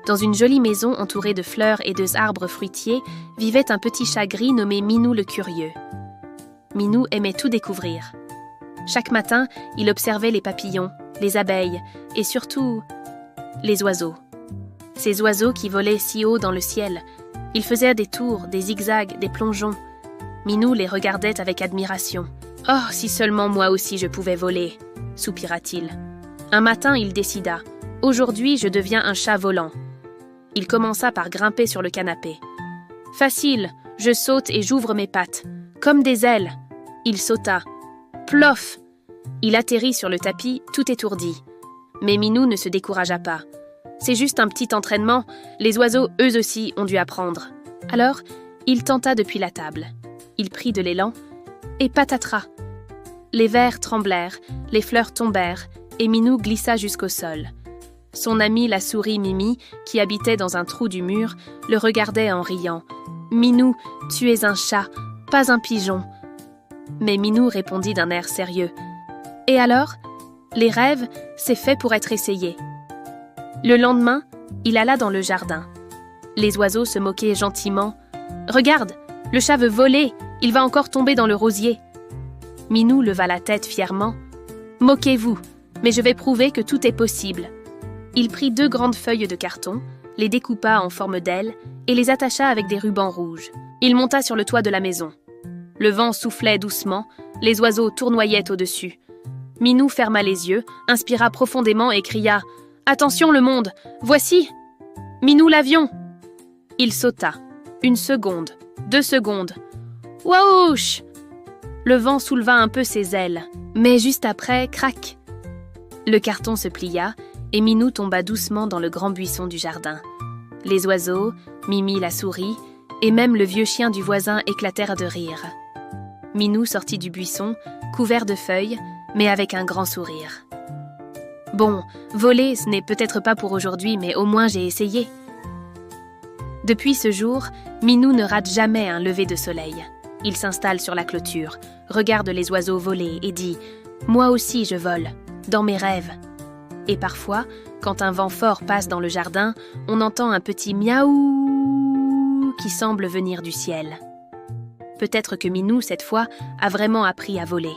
Dans une jolie maison entourée de fleurs et d'arbres fruitiers, vivait un petit chat gris nommé Minou le Curieux. Minou aimait tout découvrir. Chaque matin, il observait les papillons, les abeilles et surtout les oiseaux. Ces oiseaux qui volaient si haut dans le ciel. Ils faisaient des tours, des zigzags, des plongeons. Minou les regardait avec admiration. « Oh, si seulement moi aussi je pouvais voler !» soupira-t-il. Un matin, il décida « Aujourd'hui, je deviens un chat volant. » Il commença par grimper sur le canapé. « Facile, je saute et j'ouvre mes pattes. Comme des ailes. » Il sauta. Plof! Il atterrit sur le tapis, tout étourdi. Mais Minou ne se découragea pas. C'est juste un petit entraînement, les oiseaux, eux aussi, ont dû apprendre. Alors, il tenta depuis la table. Il prit de l'élan, et patatras! Les vers tremblèrent, les fleurs tombèrent, et Minou glissa jusqu'au sol. Son amie la souris Mimi, qui habitait dans un trou du mur, le regardait en riant. « Minou, tu es un chat, pas un pigeon. » Mais Minou répondit d'un air sérieux. « Et alors ? Les rêves, c'est fait pour être essayé. » Le lendemain, il alla dans le jardin. Les oiseaux se moquaient gentiment. « Regarde, le chat veut voler, il va encore tomber dans le rosier. » Minou leva la tête fièrement. « Moquez-vous, mais je vais prouver que tout est possible. » Il prit 2 grandes feuilles de carton, les découpa en forme d'ailes et les attacha avec des rubans rouges. Il monta sur le toit de la maison. Le vent soufflait doucement, les oiseaux tournoyaient au-dessus. Minou ferma les yeux, inspira profondément et cria « Attention le monde, voici ! Minou l'avion !» Il sauta. 1 seconde, 2 secondes. « Waouch !» Le vent souleva un peu ses ailes, mais juste après, crac! Le carton se plia et Minou tomba doucement dans le grand buisson du jardin. Les oiseaux, Mimi la souris, et même le vieux chien du voisin éclatèrent de rire. Minou sortit du buisson, couvert de feuilles, mais avec un grand sourire. « Bon, voler, ce n'est peut-être pas pour aujourd'hui, mais au moins j'ai essayé. » Depuis ce jour, Minou ne rate jamais un lever de soleil. Il s'installe sur la clôture, regarde les oiseaux voler et dit « Moi aussi je vole, dans mes rêves. » Et parfois, quand un vent fort passe dans le jardin, on entend un petit miaou qui semble venir du ciel. Peut-être que Minou, cette fois, a vraiment appris à voler.